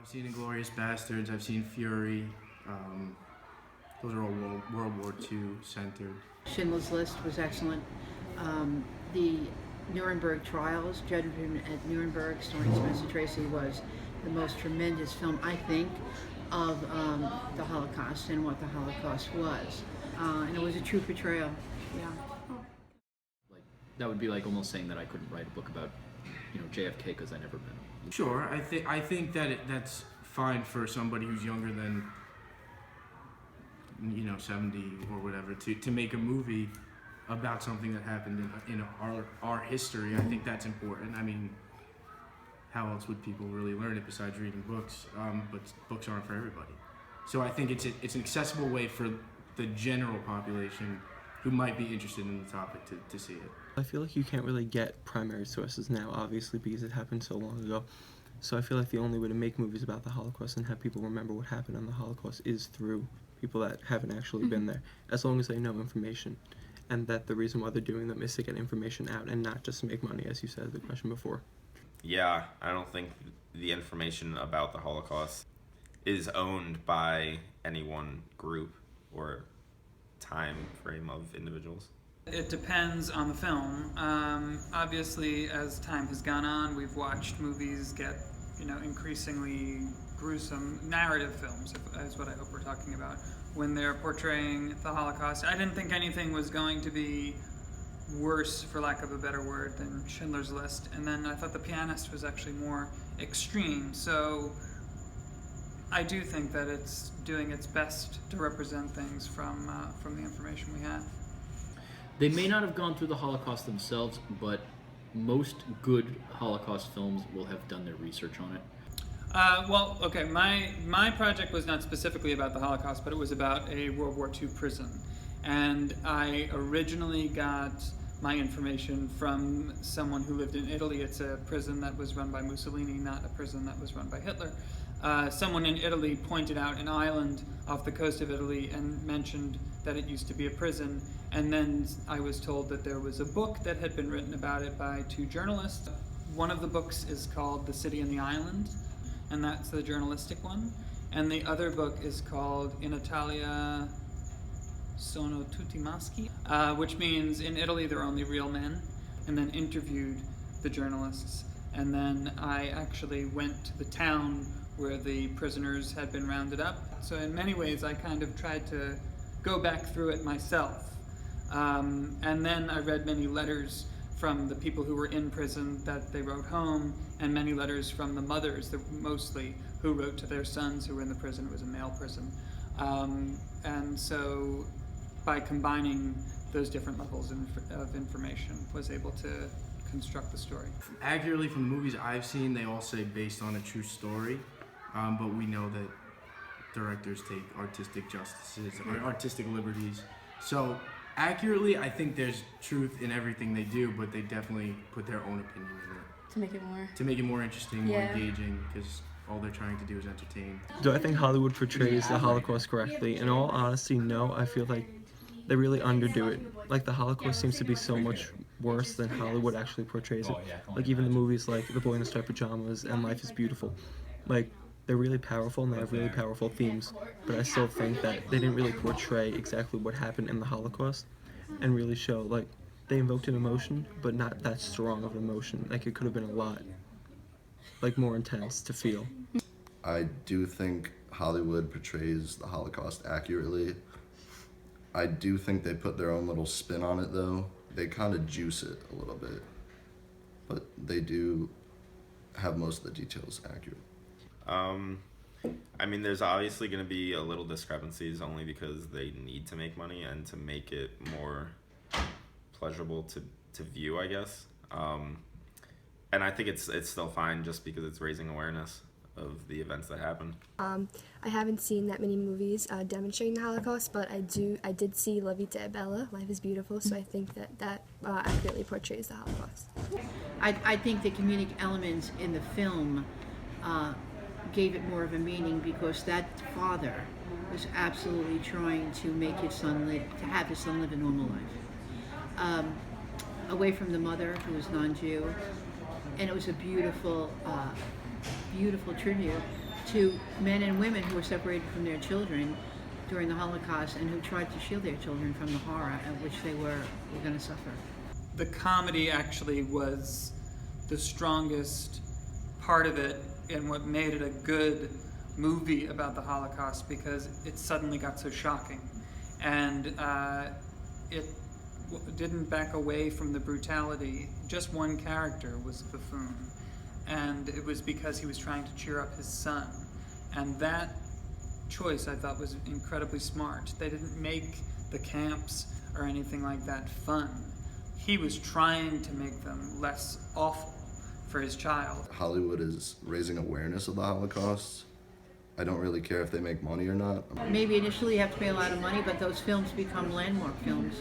I've seen *Inglourious Bastards*. I've seen *Fury*. Those are all World War II centered. Schindler's List was excellent. The Nuremberg Trials, Judgment at Nuremberg, starring Spencer Tracy, was the most tremendous film, I think, of the Holocaust and what the Holocaust was. And it was a true portrayal. Yeah. Like that would be like almost saying that I couldn't write a book about, JFK because I never met him. Sure, I think that that's fine for somebody who's younger than 70 or whatever to make a movie about something that happened in our history. I think that's important. I mean, how else would people really learn it besides reading books? But books aren't for everybody. So I think it's an accessible way for the general population who might be interested in the topic to see it. I feel like you can't really get primary sources now, obviously, because it happened so long ago. So I feel like the only way to make movies about the Holocaust and have people remember what happened on the Holocaust is through people that haven't actually been there, as long as they know information. And that the reason why they're doing them is to get information out and not just to make money, as you said the question before. Yeah, I don't think the information about the Holocaust is owned by any one group or time frame of individuals. It depends on the film. Obviously, as time has gone on, we've watched movies get, increasingly gruesome narrative films, is what I hope we're talking about, when they're portraying the Holocaust. I didn't think anything was going to be worse, for lack of a better word, than Schindler's List. And then I thought The Pianist was actually more extreme. So I do think that it's doing its best to represent things from the information we have. They may not have gone through the Holocaust themselves, but most good Holocaust films will have done their research on it. My project was not specifically about the Holocaust, but it was about a World War II prison. And I originally got my information from someone who lived in Italy. It's a prison that was run by Mussolini, not a prison that was run by Hitler. Someone in Italy pointed out an island off the coast of Italy and mentioned that it used to be a prison. And then I was told that there was a book that had been written about it by two journalists. One of the books is called The City and the Island, and that's the journalistic one. And the other book is called In Italia Sono Tutti Maschi, which means in Italy they're only real men, and then interviewed the journalists. And then I actually went to the town where the prisoners had been rounded up. So in many ways I kind of tried to go back through it myself. And then I read many letters from the people who were in prison that they wrote home, and many letters from the mothers, mostly, who wrote to their sons who were in the prison. It was a male prison. And so by combining those different levels of information, was able to construct the story. Accurately, from the movies I've seen, they all say based on a true story, but we know that directors take artistic justices or artistic liberties. So accurately, I think there's truth in everything they do, but they definitely put their own opinion in it. To make it more interesting, more engaging, because all they're trying to do is entertain. Do I think Hollywood portrays the Holocaust correctly? In all honesty, no. I feel like they really underdo it. Like, the Holocaust seems to be so much worse than Hollywood actually portrays it. Like, even the movies like The Boy in the Striped Pajamas and Life is Beautiful. Like, they're really powerful and they have really powerful themes, but I still think that they didn't really portray exactly what happened in the Holocaust and really show, like, they invoked an emotion, but not that strong of emotion. Like, it could have been a lot, like, more intense to feel. I do think Hollywood portrays the Holocaust accurately. I do think they put their own little spin on it, though. They kind of juice it a little bit, but they do have most of the details accurate. I mean, there's obviously going to be a little discrepancies only because they need to make money and to make it more pleasurable to view, I guess. And I think it's still fine just because it's raising awareness of the events that happened. I haven't seen that many movies demonstrating the Holocaust, but I did see La Vita e Bella, Life is Beautiful, so I think that accurately portrays the Holocaust. I think the comedic elements in the film gave it more of a meaning, because that father was absolutely trying to make his son have his son live a normal life, away from the mother, who was non-Jew, and it was a beautiful tribute to men and women who were separated from their children during the Holocaust and who tried to shield their children from the horror at which they were going to suffer. The comedy actually was the strongest part of it and what made it a good movie about the Holocaust, because it suddenly got so shocking. And it didn't back away from the brutality. Just one character was a buffoon. And it was because he was trying to cheer up his son. And that choice I thought was incredibly smart. They didn't make the camps or anything like that fun. He was trying to make them less awful for his child. Hollywood is raising awareness of the Holocaust. I don't really care if they make money or not. Maybe initially you have to pay a lot of money, but those films become landmark films.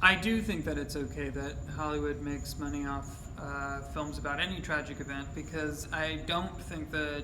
I do think that it's okay that Hollywood makes money off films about any tragic event, because I don't think the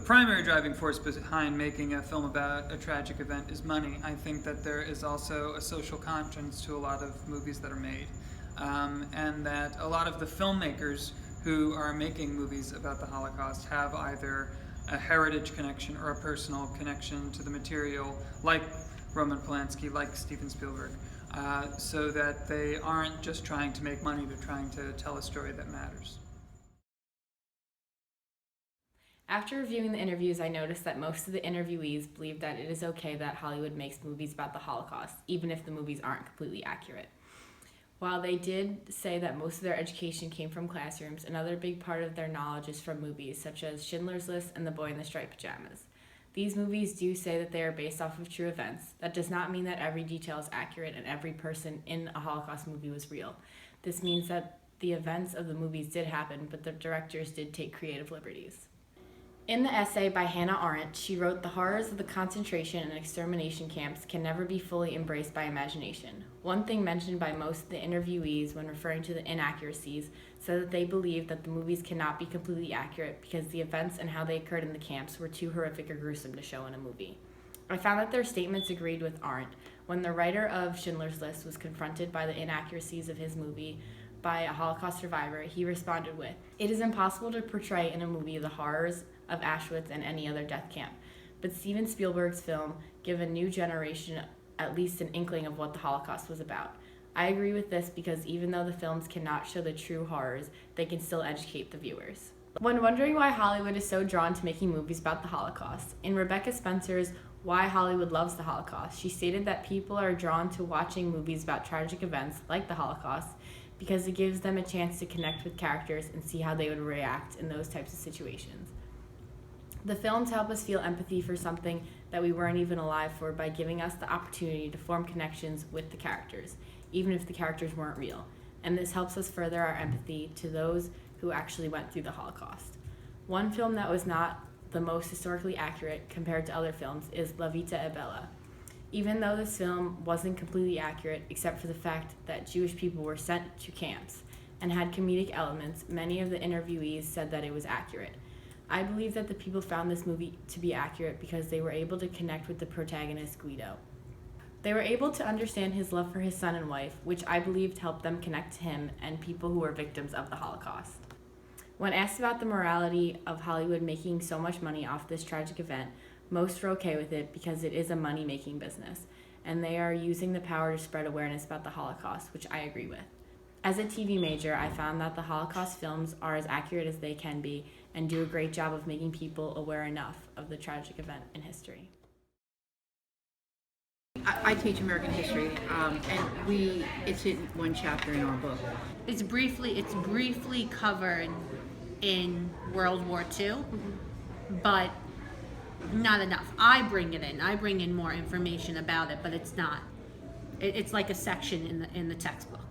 primary driving force behind making a film about a tragic event is money. I think that there is also a social conscience to a lot of movies that are made, and that a lot of the filmmakers who are making movies about the Holocaust have either a heritage connection or a personal connection to the material, like Roman Polanski, like Steven Spielberg, so that they aren't just trying to make money, they're trying to tell a story that matters. After reviewing the interviews, I noticed that most of the interviewees believe that it is okay that Hollywood makes movies about the Holocaust, even if the movies aren't completely accurate. While they did say that most of their education came from classrooms, another big part of their knowledge is from movies, such as Schindler's List and The Boy in the Striped Pajamas. These movies do say that they are based off of true events. That does not mean that every detail is accurate and every person in a Holocaust movie was real. This means that the events of the movies did happen, but the directors did take creative liberties. In the essay by Hannah Arendt, she wrote, "The horrors of the concentration and extermination camps can never be fully embraced by imagination." One thing mentioned by most of the interviewees when referring to the inaccuracies said that they believed that the movies cannot be completely accurate because the events and how they occurred in the camps were too horrific or gruesome to show in a movie. I found that their statements agreed with Arendt. When the writer of Schindler's List was confronted by the inaccuracies of his movie by a Holocaust survivor, he responded with, "It is impossible to portray in a movie the horrors of Auschwitz and any other death camp, but Steven Spielberg's film give a new generation at least an inkling of what the Holocaust was about." I agree with this because even though the films cannot show the true horrors, they can still educate the viewers. When wondering why Hollywood is so drawn to making movies about the Holocaust, in Rebecca Spencer's Why Hollywood Loves the Holocaust, she stated that people are drawn to watching movies about tragic events like the Holocaust because it gives them a chance to connect with characters and see how they would react in those types of situations. The films help us feel empathy for something that we weren't even alive for by giving us the opportunity to form connections with the characters, even if the characters weren't real. And this helps us further our empathy to those who actually went through the Holocaust. One film that was not the most historically accurate compared to other films is La Vita e Bella. Even though this film wasn't completely accurate, except for the fact that Jewish people were sent to camps and had comedic elements, many of the interviewees said that it was accurate. I believe that the people found this movie to be accurate because they were able to connect with the protagonist, Guido. They were able to understand his love for his son and wife, which I believed helped them connect to him and people who were victims of the Holocaust. When asked about the morality of Hollywood making so much money off this tragic event, most were okay with it because it is a money-making business, and they are using the power to spread awareness about the Holocaust, which I agree with. As a TV major, I found that the Holocaust films are as accurate as they can be and do a great job of making people aware enough of the tragic event in history. I teach American history, and it's in one chapter in our book. It's briefly covered in World War II, but not enough. I bring in more information about it, but it's not. It's like a section in the textbook.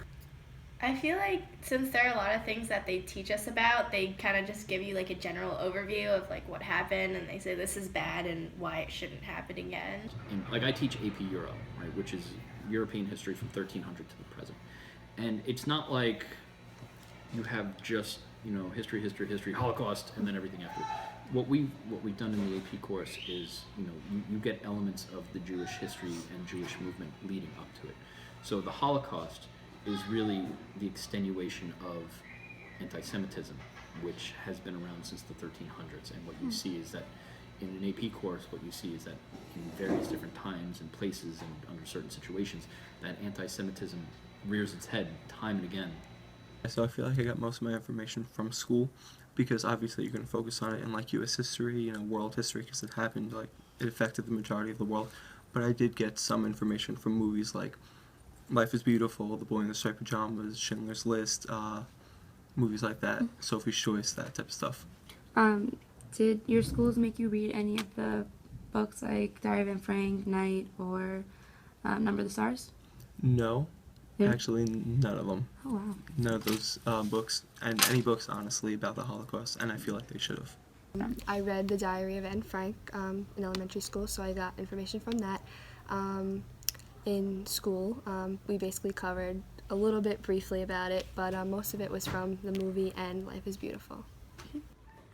I feel like since there are a lot of things that they teach us about, they kind of just give you like a general overview of like what happened, and they say this is bad and why it shouldn't happen again. And, like, I teach AP Euro, right, which is European history from 1300 to the present. And it's not like you have just, history, Holocaust, and then everything after. What we've done in the AP course is, you get elements of the Jewish history and Jewish movement leading up to it. So the Holocaust is really the extenuation of anti-Semitism, which has been around since the 1300s. And what you see is that in an AP course, what you see is that in various different times and places and under certain situations, that anti-Semitism rears its head time and again. So I feel like I got most of my information from school, because obviously you're going to focus on it in like U.S. history, you know, world history, because it happened, like it affected the majority of the world. But I did get some information from movies like Life is Beautiful, The Boy in the Striped Pajamas, Schindler's List, movies like that, Sophie's Choice, that type of stuff. Did your schools make you read any of the books like Diary of Anne Frank, Night, or Number of the Stars? No, Yeah. actually none of them. Oh, wow. None of those books, and any books, honestly, about the Holocaust, and I feel like they should have. I read the Diary of Anne Frank in elementary school, so I got information from that. In school, we basically covered a little bit briefly about it, but most of it was from the movie and Life is Beautiful.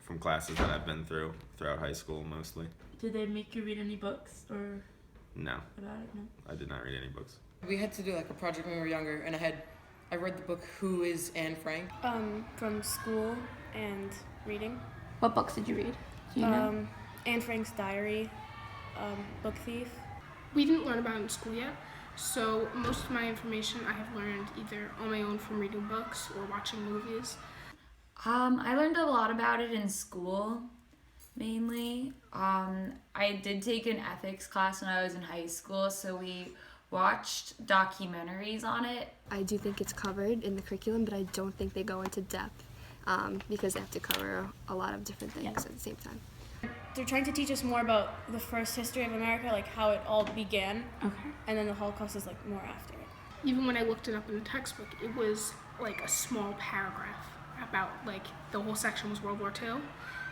From classes that I've been through throughout high school, mostly. Did they make you read any books or No, about it? No. I did not read any books. We had to do like a project when we were younger, and I read the book Who is Anne Frank? From school and reading. What books did you read? Do you know? Anne Frank's diary, Book Thief. We didn't learn about it in school yet, so most of my information I have learned either on my own from reading books or watching movies. I learned a lot about it in school, mainly. I did take an ethics class when I was in high school, so we watched documentaries on it. I do think it's covered in the curriculum, but I don't think they go into depth because they have to cover a lot of different things at the same time. They're trying to teach us more about the first history of America, like how it all began, and then the Holocaust is like more after it. Even when I looked it up in the textbook, it was like a small paragraph about, like, the whole section was World War II,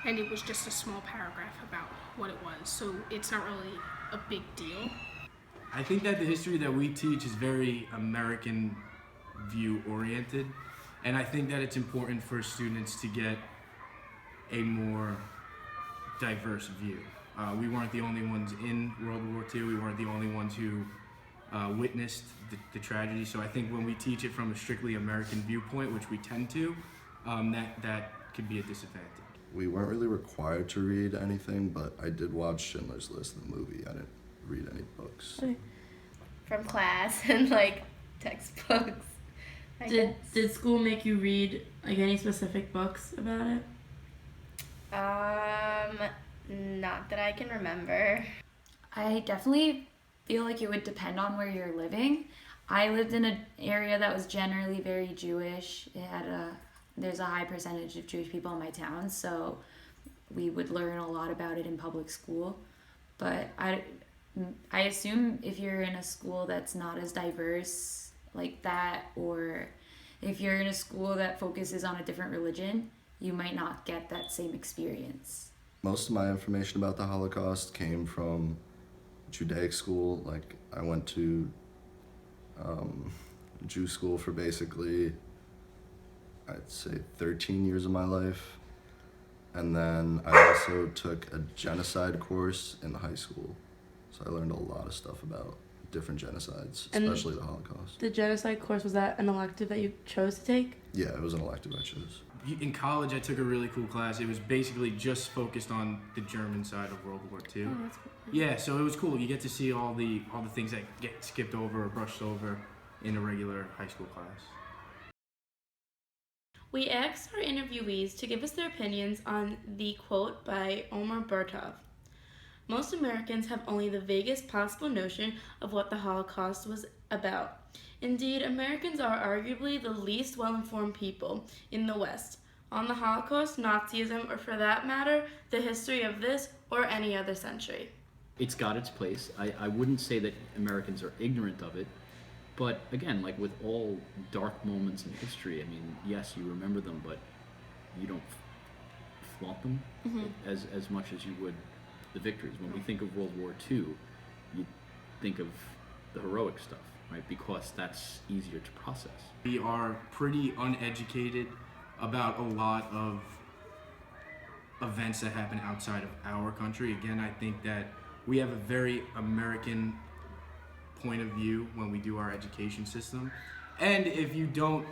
and it was just a small paragraph about what it was, so it's not really a big deal. I think that the history that we teach is very American view oriented, and I think that it's important for students to get a more diverse view. We weren't the only ones in World War II, we weren't the only ones who witnessed the tragedy, so I think when we teach it from a strictly American viewpoint, which we tend to, that could be a disadvantage. We weren't really required to read anything, but I did watch Schindler's List, the movie. I didn't read any books. From class and like textbooks. I guess. Did school make you read like any specific books about it? Not that I can remember. I definitely feel like it would depend on where you're living. I lived in an area that was generally very Jewish. There's a high percentage of Jewish people in my town, so we would learn a lot about it in public school. But I assume if you're in a school that's not as diverse like that, or if you're in a school that focuses on a different religion, you might not get that same experience. Most of my information about the Holocaust came from Judaic school. Like, I went to Jew school for basically, I'd say 13 years of my life. And then I also took a genocide course in high school. So I learned a lot of stuff about different genocides, especially the Holocaust. The genocide course, was that an elective that you chose to take? Yeah, it was an elective I chose. In college, I took a really cool class. It was basically just focused on the German side of World War II. Oh, that's cool. Yeah, so it was cool. You get to see all the things that get skipped over or brushed over in a regular high school class. We asked our interviewees to give us their opinions on the quote by Omar Bertov. Most Americans have only the vaguest possible notion of what the Holocaust was about. Indeed, Americans are arguably the least well-informed people in the West on the Holocaust, Nazism, or for that matter, the history of this or any other century. It's got its place. I wouldn't say that Americans are ignorant of it, but again, like with all dark moments in history, I mean, yes, you remember them, but you don't flaunt them as much as you would the victories. When we think of World War II, you think of the heroic stuff, right? Because that's easier to process. We are pretty uneducated about a lot of events that happen outside of our country. Again, I think that we have a very American point of view when we do our education system. And if you don't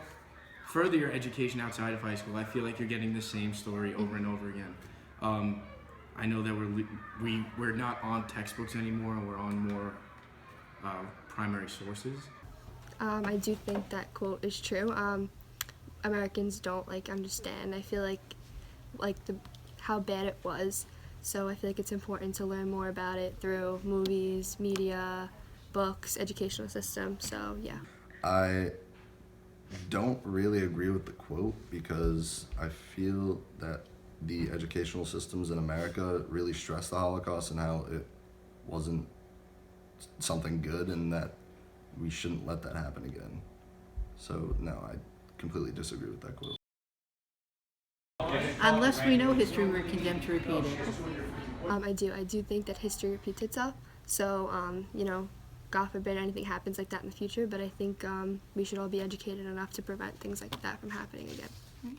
further your education outside of high school, I feel like you're getting the same story over and over again. I know that we're not on textbooks anymore, and we're on more primary sources. I do think that quote is true. Americans don't understand. I feel like how bad it was. So I feel like it's important to learn more about it through movies, media, books, educational system. So yeah. I don't really agree with the quote because I feel that the educational systems in America really stress the Holocaust and how it wasn't something good and that we shouldn't let that happen again. So no, I completely disagree with that quote. Unless we know history, we're condemned to repeat it. I do think that history repeats itself. So, God forbid anything happens like that in the future, but I think we should all be educated enough to prevent things like that from happening again.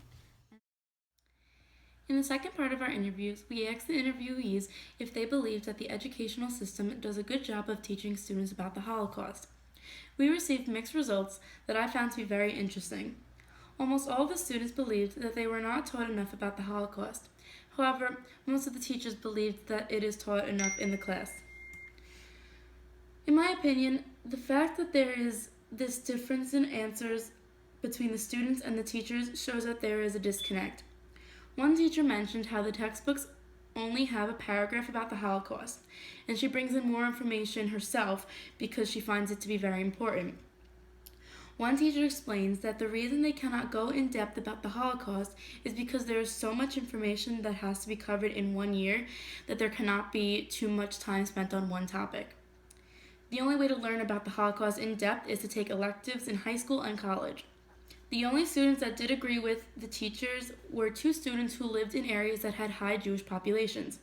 In the second part of our interviews, we asked the interviewees if they believed that the educational system does a good job of teaching students about the Holocaust. We received mixed results that I found to be very interesting. Almost all of the students believed that they were not taught enough about the Holocaust. However, most of the teachers believed that it is taught enough in the class. In my opinion, the fact that there is this difference in answers between the students and the teachers shows that there is a disconnect. One teacher mentioned how the textbooks only have a paragraph about the Holocaust, and she brings in more information herself because she finds it to be very important. One teacher explains that the reason they cannot go in depth about the Holocaust is because there is so much information that has to be covered in 1 year that there cannot be too much time spent on one topic. The only way to learn about the Holocaust in depth is to take electives in high school and college. The only students that did agree with the teachers were 2 students who lived in areas that had high Jewish populations.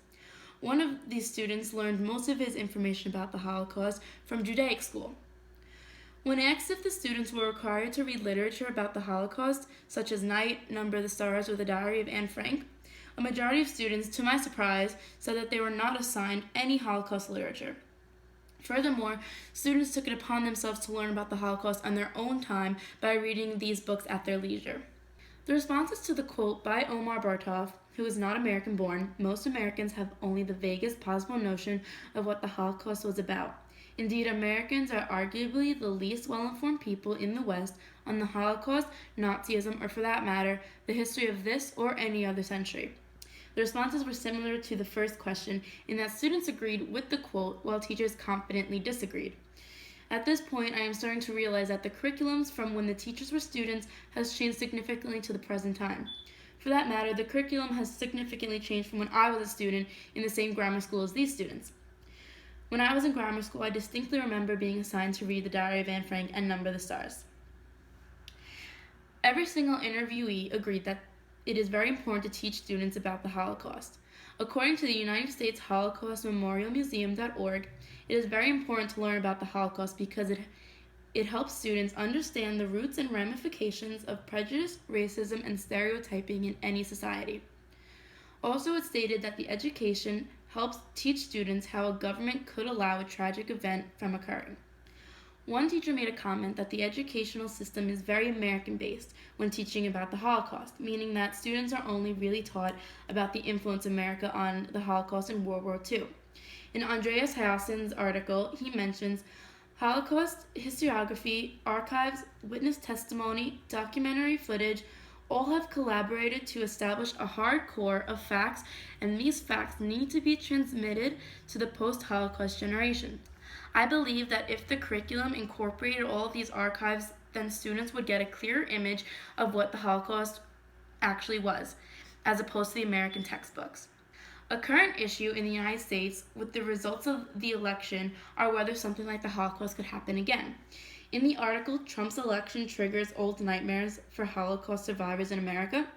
One of these students learned most of his information about the Holocaust from Judaic school. When asked if the students were required to read literature about the Holocaust, such as Night, Number the Stars, or the Diary of Anne Frank, a majority of students, to my surprise, said that they were not assigned any Holocaust literature. Furthermore, students took it upon themselves to learn about the Holocaust on their own time by reading these books at their leisure. The responses to the quote by Omar Bartov, who is not American born, most Americans have only the vaguest possible notion of what the Holocaust was about. Indeed, Americans are arguably the least well-informed people in the West on the Holocaust, Nazism, or for that matter, the history of this or any other century. The responses were similar to the first question in that students agreed with the quote while teachers confidently disagreed. At this point, I am starting to realize that the curriculums from when the teachers were students has changed significantly to the present time. For that matter, the curriculum has significantly changed from when I was a student in the same grammar school as these students. When I was in grammar school, I distinctly remember being assigned to read the Diary of Anne Frank and Number the Stars. Every single interviewee agreed that it is very important to teach students about the Holocaust. According to the United States Holocaust Memorial Museum.org, it is very important to learn about the Holocaust because it helps students understand the roots and ramifications of prejudice, racism, and stereotyping in any society. Also, it stated that the education helps teach students how a government could allow a tragic event from occurring. One teacher made a comment that the educational system is very American-based when teaching about the Holocaust, meaning that students are only really taught about the influence of America on the Holocaust in World War II. In Andreas Hausen's article, he mentions Holocaust historiography, archives, witness testimony, documentary footage, all have collaborated to establish a hard core of facts, and these facts need to be transmitted to the post-Holocaust generation. I believe that if the curriculum incorporated all of these archives, then students would get a clearer image of what the Holocaust actually was, as opposed to the American textbooks. A current issue in the United States with the results of the election are whether something like the Holocaust could happen again. In the article, Trump's election triggers old nightmares for Holocaust survivors in America,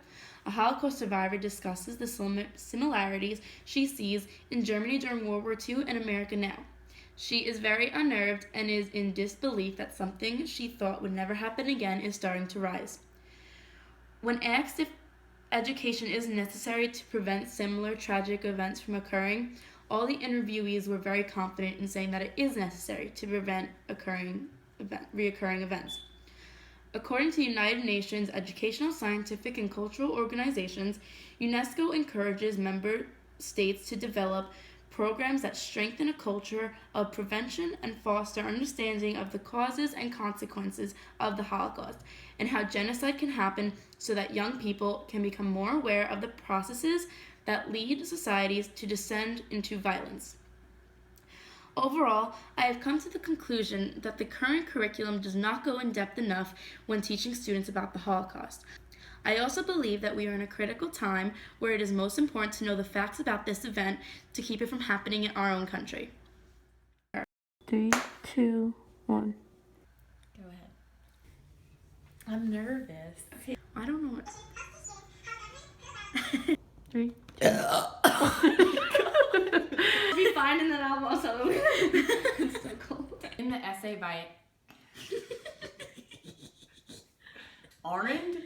a Holocaust survivor discusses the similarities she sees in Germany during World War II and America now. She is very unnerved and is in disbelief that something she thought would never happen again is starting to rise. When asked if education is necessary to prevent similar tragic events from occurring, all the interviewees were very confident in saying that it is necessary to prevent reoccurring events. According to United Nations Educational, Scientific, and Cultural Organizations, UNESCO encourages member states to develop programs that strengthen a culture of prevention and foster understanding of the causes and consequences of the Holocaust and how genocide can happen so that young people can become more aware of the processes that lead societies to descend into violence. Overall, I have come to the conclusion that the current curriculum does not go in depth enough when teaching students about the Holocaust. I also believe that we are in a critical time where it is most important to know the facts about this event to keep it from happening in our own country. 3, 2, 1. Go ahead. I'm nervous. Okay, I don't know what. 3. Be fine, and then I'll also. It's so cold. In the essay by Arend.